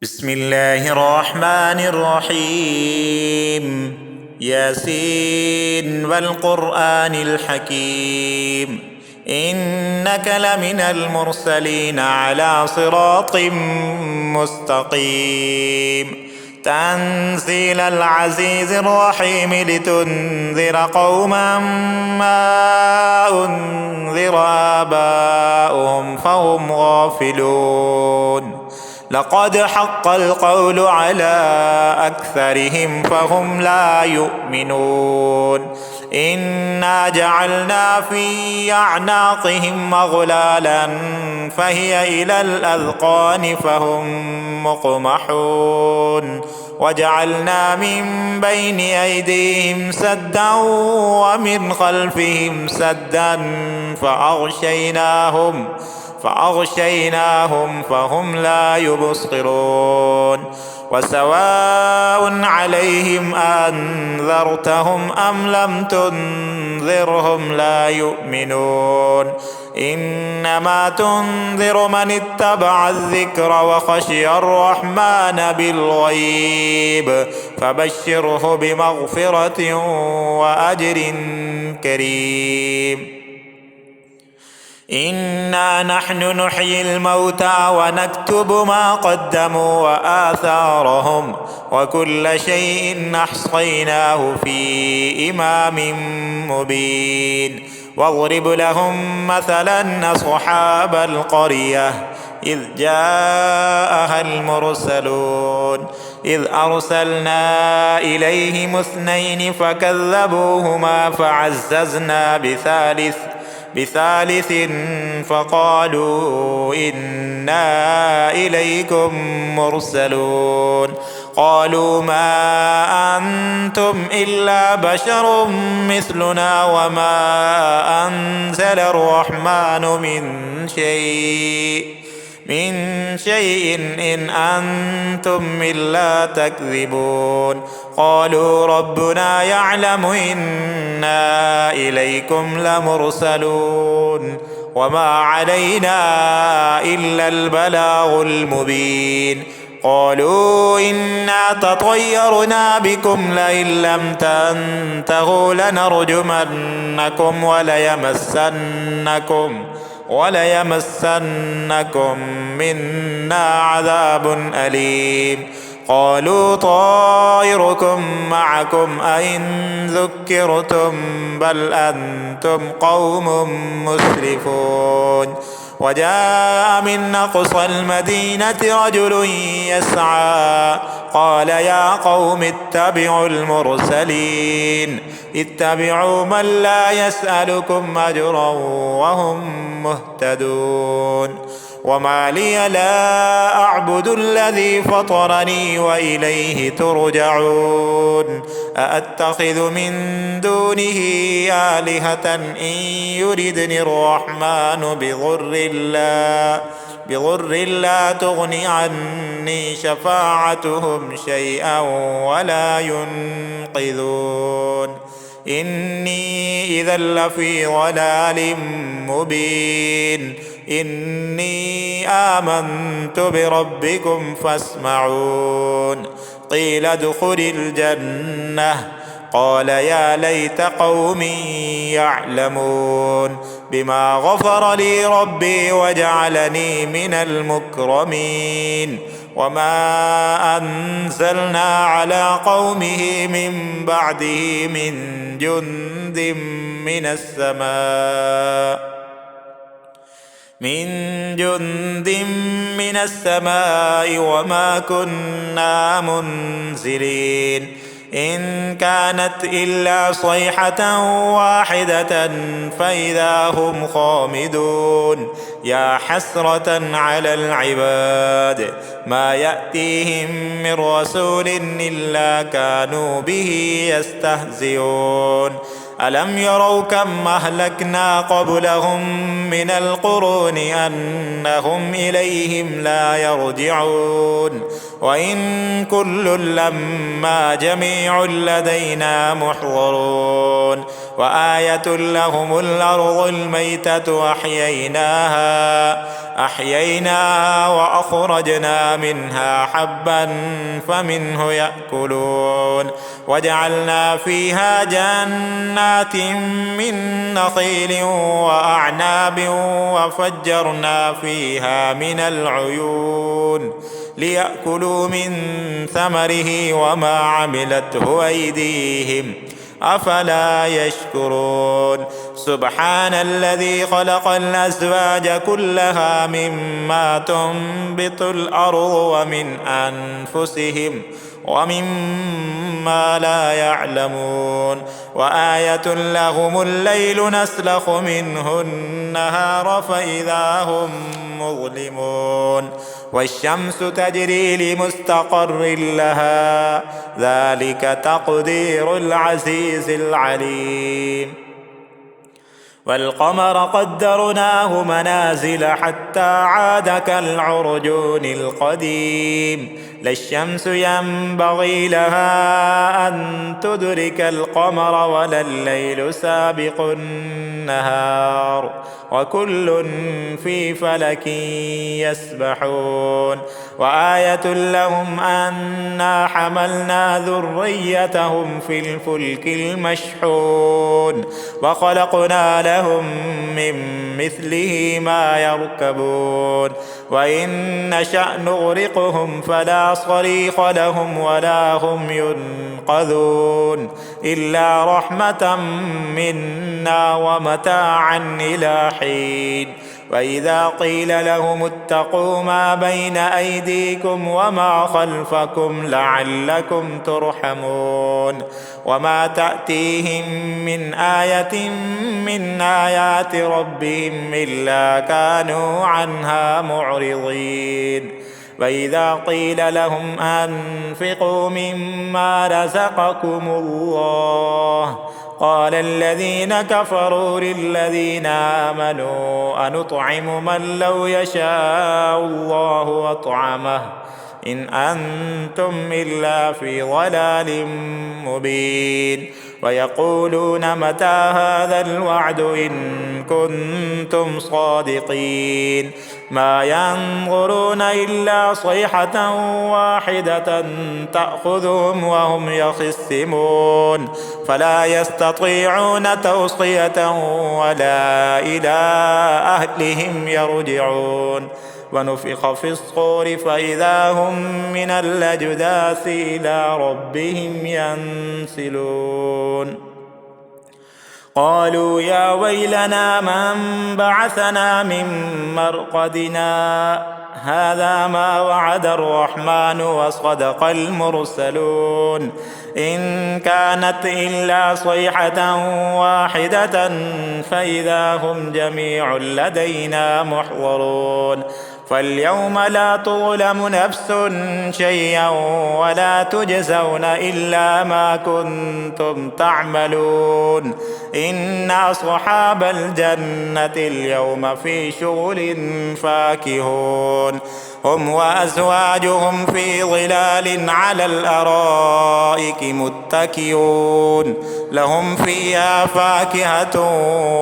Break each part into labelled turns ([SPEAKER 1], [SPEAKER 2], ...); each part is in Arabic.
[SPEAKER 1] بسم الله الرحمن الرحيم. ياسين والقرآن الحكيم، إنك لمن المرسلين على صراط مستقيم. تنزيل العزيز الرحيم لتنذر قوما ما أنذر آباؤهم فهم غافلون. لقد حق القول على أكثرهم فهم لا يؤمنون. إنا جعلنا في أعناقهم أغلالا فهي إلى الأذقان فهم مقمحون. وجعلنا من بين أيديهم سدا ومن خلفهم سدا فأغشيناهم فهم لا يبصرون. وسواء عليهم أنذرتهم أم لم تنذرهم لا يؤمنون. إنما تنذر من اتبع الذكر وخشي الرحمن بالغيب فبشره بمغفرة وأجر كريم. إنا نحن نحيي الموتى ونكتب ما قدموا وآثارهم وكل شيء أحصيناه في إمام مبين. واضرب لهم مثلا أصحاب القرية إذ جاءها المرسلون إذ أرسلنا إليهم 2 فكذبوهما فعززنا بثالث فقالوا إنا إليكم مرسلون. قالوا ما أنتم إلا بشر مثلنا وما أنزل الرحمن من شيء إن أنتم إلا تكذبون. قالوا ربنا يعلم إنا إليكم لمرسلون وما علينا إلا البلاغ المبين. قالوا إنا تطيرنا بكم لئن لم تنتهوا لنرجمنكم وليمسنكم منا عذاب أليم. قالوا طائركم معكم أئن ذكرتم بل أنتم قوم مسرفون. وجاء من أقصى المدينة رجل يسعى قال يا قوم اتبعوا المرسلين اتبعوا من لا يسألكم أجرا وهم مهتدون. وما لي لا أعبد الذي فطرني وإليه ترجعون. أأتخذ من دونه آلهة إن يردني الرحمن بضر لا تغني عني شفاعتهم شيئا ولا ينقذون. إني إذا لفي ضلال مبين. إني آمنت بربكم فاسمعون. قيل ادخل الجنة قال يا ليت قومي يعلمون بما غفر لي ربي وجعلني من المكرمين. وما أنزلنا على قومه من بعده من جند من السماء وما كنا منزلين. إن كانت إلا صيحة واحدة فإذا هم خامدون. يا حسرة على العباد ما يأتيهم من رسول إلا كانوا به يستهزئون. ألم يروا كم أهلكنا قبلهم من القرون أنهم إليهم لا يرجعون. وإن كل لما جميع لدينا محضرون. وآية لهم الأرض الميتة أحييناها أحييناها وأخرجنا منها حبا فمنه يأكلون وجعلنا فيها جنات من نخيل وأعناب وفجرنا فيها من العيون ليأكلوا من ثمره وما عملته أيديهم أفلا يشكرون سبحان الذي خلق الأزواج كلها مما تنبت الأرض ومن أنفسهم ومما لا يعلمون وآية لهم الليل نسلخ منه النهار فإذا هم مظلمون والشمس تجري لمستقر لها ذلك تقدير العزيز العليم والقمر قدرناه منازل حتى عاد كالعرجون القديم لا الشمس ينبغي لها أن تدرك القمر ولا الليل سابق النهار وكل في فلك يسبحون وآية لهم أنا حملنا ذريتهم في الفلك المشحون وخلقنا لهم من مثله ما يركبون وإن نشأ نغرقهم فلا صريخ لهم ولا هم ينقذون إلا رحمة منا ومتاعا إلى حين وإذا قيل لهم اتقوا ما بين أيديكم وما خلفكم لعلكم ترحمون وما تأتيهم من آية من آيات ربهم إلا كانوا عنها معرضين وإذا قيل لهم أنفقوا مما رزقكم الله قال الذين كفروا للذين آمنوا أنطعم من لو يشاء الله أطعمه إن أنتم إلا في ضلال مبين ويقولون متى هذا الوعد إن كنتم صادقين ما ينظرون إلا صيحة واحدة تأخذهم وهم يخصمون فلا يستطيعون توصية ولا إلى أهلهم يرجعون ونفخ في الصور فإذا هم من الأجداث إلى ربهم ينسلون قالوا يا ويلنا من بعثنا من مرقدنا هذا ما وعد الرحمن وصدق المرسلون إن كانت إلا صيحة واحدة فإذا هم جميع لدينا محضرون فاليوم لا تظلم نفس شيئا ولا تجزون إلا ما كنتم تعملون إن أصحاب الجنة اليوم في شغل فاكهون هم وأزواجهم في ظلال على الأرائك متكئون لهم فيها فاكهة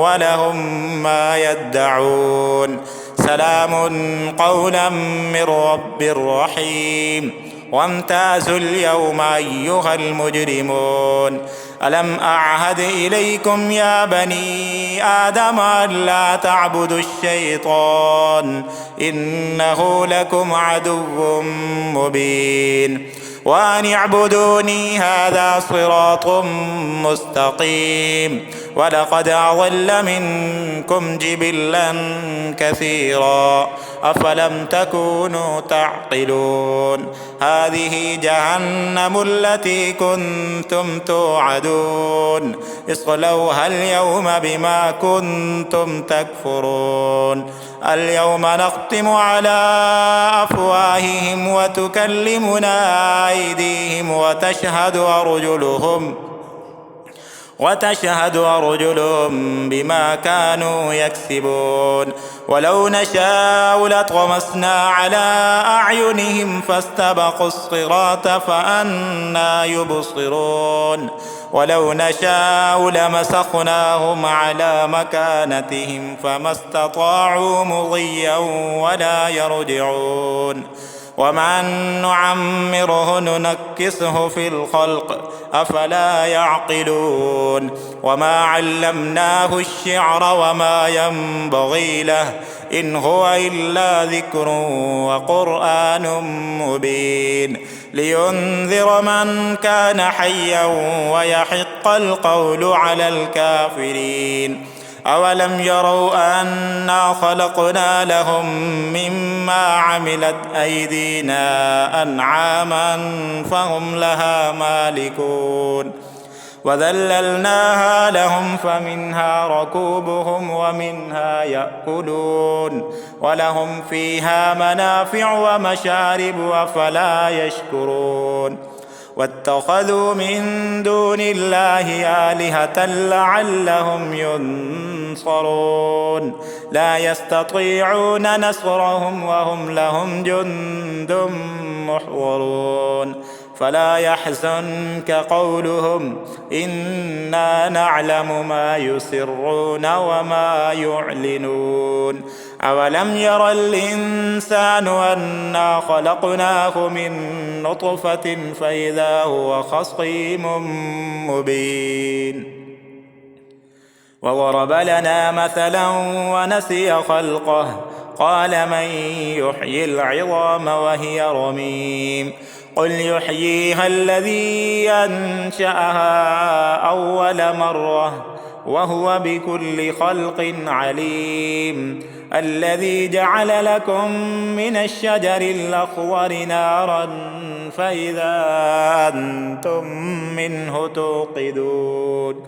[SPEAKER 1] ولهم ما يدعون سلام قولا من رب رحيم وامتازوا اليوم أيها المجرمون ألم أعهد إليكم يا بني آدم ألا تعبدوا الشيطان إنه لكم عدو مبين وأن اعبدوني هذا صراط مستقيم ولقد أضل منكم جبلا كثيرا أفلم تكونوا تعقلون هذه جهنم التي كنتم توعدون اصلوها اليوم بما كنتم تكفرون اليوم نختم على أفواههم وتكلمنا أيديهم وتشهد أرجلهم بما كانوا يكسبون ولو نشاء لطمسنا على أعينهم فاستبقوا الصراط فأنى يبصرون ولو نشاء لمسخناهم على مكانتهم فما استطاعوا مضيا ولا يرجعون ومن نعمره ننكسه في الخلق أفلا يعقلون وما علمناه الشعر وما ينبغي له إن هو إلا ذكر وقرآن مبين لينذر من كان حيا ويحق القول على الكافرين أولم يروا أنا خلقنا لهم مما عملت أيدينا أنعاما فهم لها مالكون وذللناها لهم فمنها ركوبهم ومنها يأكلون ولهم فيها منافع ومشارب أفلا يشكرون واتخذوا من دون الله آلهة لعلهم ينصرون لا يستطيعون نصرهم وهم لهم جند محضرون فلا يحزنك قولهم إنا نعلم ما يسرون وما يعلنون أولم ير الإنسان أنا خلقناه من نطفة فإذا هو خصيم مبين وضرب لنا مثلا ونسي خلقه قال من يحيي العظام وهي رميم قل يحييها الذي أنشأها أول مرة وهو بكل خلق عليم الذي جعل لكم من الشجر الأخضر نارا فإذا أنتم منه توقدون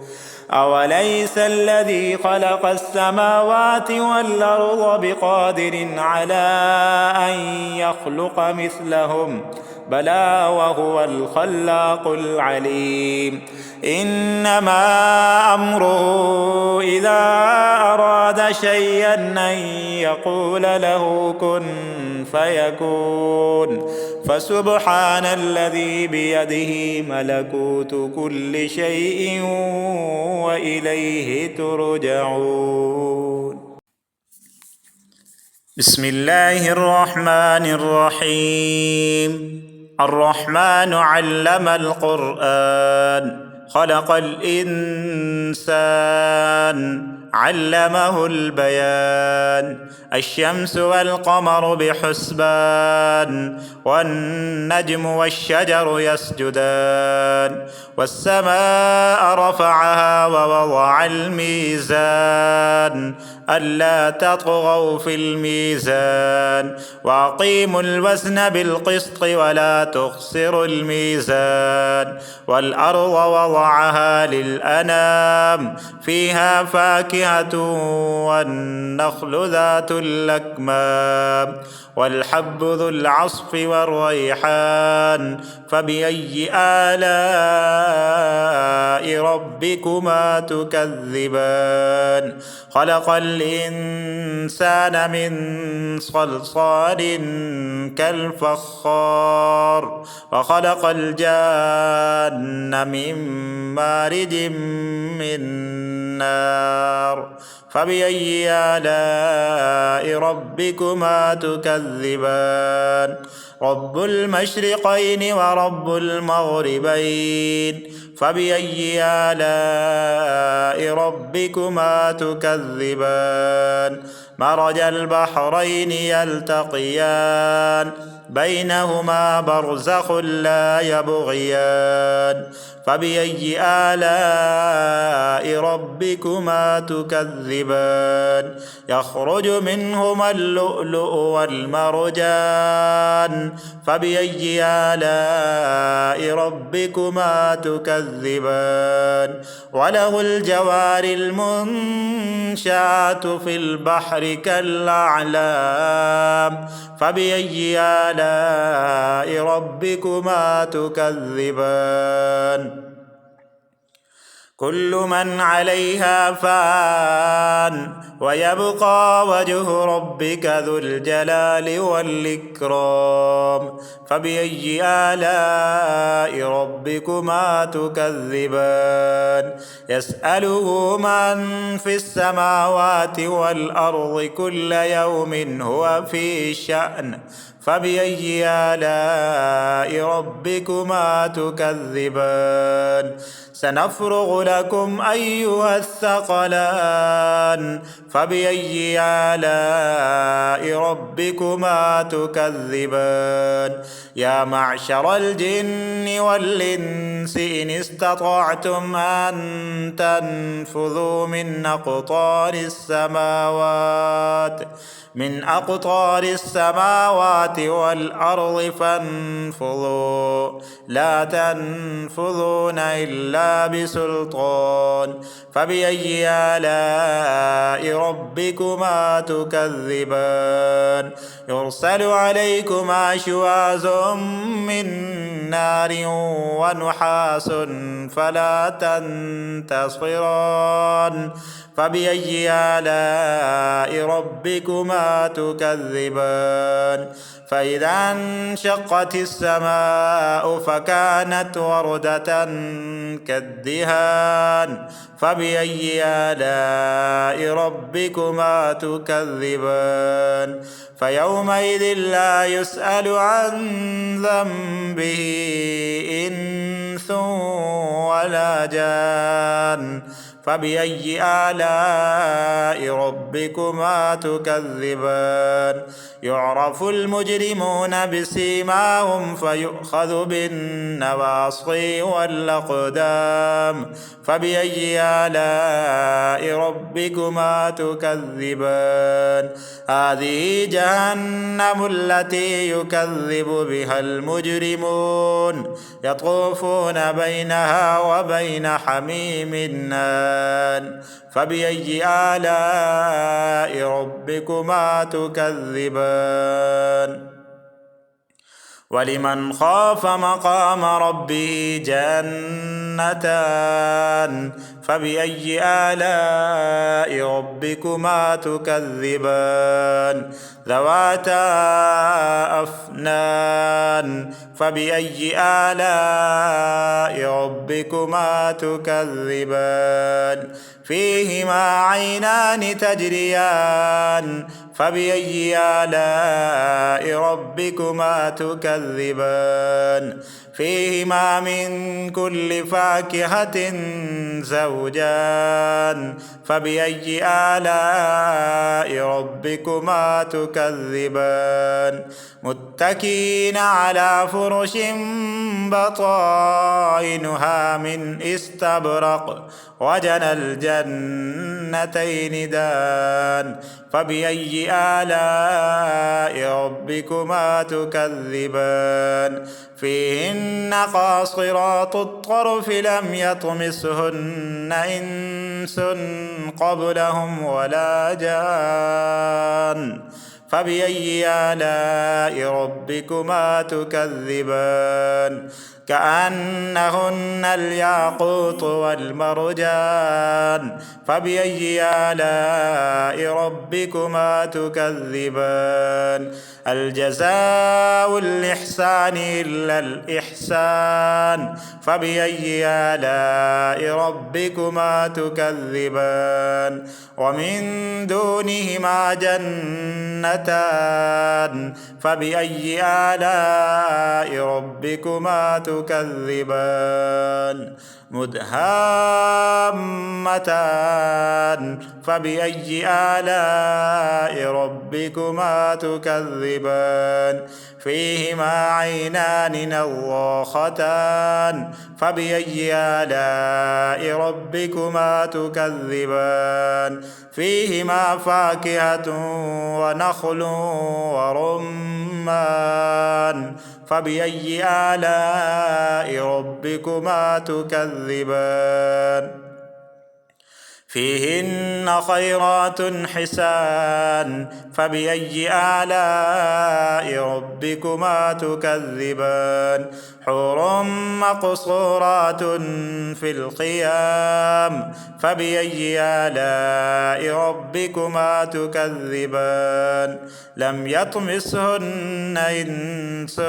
[SPEAKER 1] أوليس الذي خلق السماوات والأرض بقادر على أن يخلق مثلهم بلى وهو الخلاق العليم إنما أمره إذا أراد شيئا أن يقول له كن فيكون فسبحان الذي بيده ملكوت كل شيء وإليه ترجعون بسم الله الرحمن الرحيم الرحمن علم القرآن خلق الإنسان علمه البيان الشمس والقمر بحسبان والنجم والشجر يسجدان والسماء رفعها ووضع الميزان ألا تطغوا في الميزان وأقيموا الوزن بالقسط ولا تخسروا الميزان والأرض وضعها للأنام فيها فاكهة والنخل ذات الأكمام والحب ذو العصف والريحان فبأي آلاء ربكما تكذبان خلق الإنسان من صلصال كالفخار وخلق الجان من مارج من نار فبأي آلاء ربكما تكذبان رب المشرقين ورب المغربين فبأي آلاء ربكما تكذبان مرج البحرين يلتقيان بينهما برزخ لا يبغيان فبأي آلاء ربكما تكذبان يخرج منهما اللؤلؤ والمرجان فبأي آلاء ربكما تكذبان وله الجوار المنشآت في البحر كالأعلام فبأي آلاء ربكما تكذبان كل من عليها فان ويبقى وجه ربك ذو الجلال والإكرام فبأي آلاء ربكما تكذبان يسأله من في السماوات والأرض كل يوم هو في شأن فبأي آلاء ربكما تكذبان سنفرغ لكم أيها الثقلان فبأي آلاء ربكما تكذبان يا معشر الجن والإنس إن استطعتم أن تنفذوا من أقطار السماوات والأرض فانفذوا لا تنفذون إلا بسلطان فبأي آلاء ربكما تكذبان يرسل عليكما شواظ من نار ونحاس فلا تنتصران فبأي آلاء ربكما تكذبان فإذا انشقت السماء فكانت وردة كالدهان فبأي آلاء ربكما تكذبان فيومئذ لا يسأل عن ذنبه إنس ولا جان فبأي آلاء ربكما تكذبان يعرف المجرمون بسيماهم فيؤخذ بالنواصي والأقدام فبأي آلاء ربكما تكذبان هذه جهنم التي يكذب بها المجرمون يطوفون بينها وبين حميم آن فبأي آلاء ربكما تكذبان ولمن خاف مقام ربه جنتان فبأي آلاء ربكما تكذبان ذواتا أفنان فبأي آلاء ربكما تكذبان فيهما عينان تجريان فبأي آلاء ربكما تكذبان فيهما من كل فاكهة زوجان فبأي آلاء ربكما تكذبان متكئين على فرش بطائنها من استبرق وجنى الجنتين دان فبأي آلاء ربكما تكذبان فيهن قاصرات الطرف لم يطمسهن إنس قبلهم ولا جان فبأي آلاء ربكما تكذبان كأنهن الياقوت والمرجان فبأي آلاء ربكما تكذبان الجزاء الإحسان إلا الإحسان فبأي آلاء ربكما تكذبان ومن دونهما جنتان فبأي آلاء ربكما تكذبان مدهامتان فبأي آلاء ربكما تكذبان فيهما عينان نضاختان فبأي آلاء ربكما تكذبان فيهما فاكهة ونخل ورمان فبأي آلاء ربكما تكذبان فيهن خيرات حسان فبأي آلاء ربكما تكذبان حور مقصورات في الخيام فبأي آلاء ربكما تكذبان لم يطمسهن إنس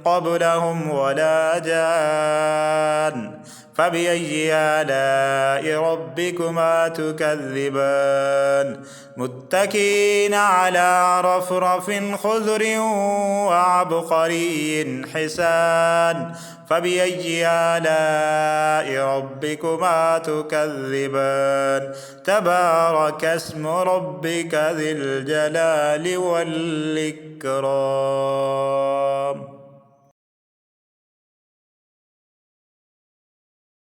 [SPEAKER 1] قبلهم ولا جان فبأي آلاء ربكما تكذبان متكئين على رفرف خضر وعبقري حسان فبأي آلاء ربكما تكذبان تبارك اسم ربك ذي الجلال والإكرام.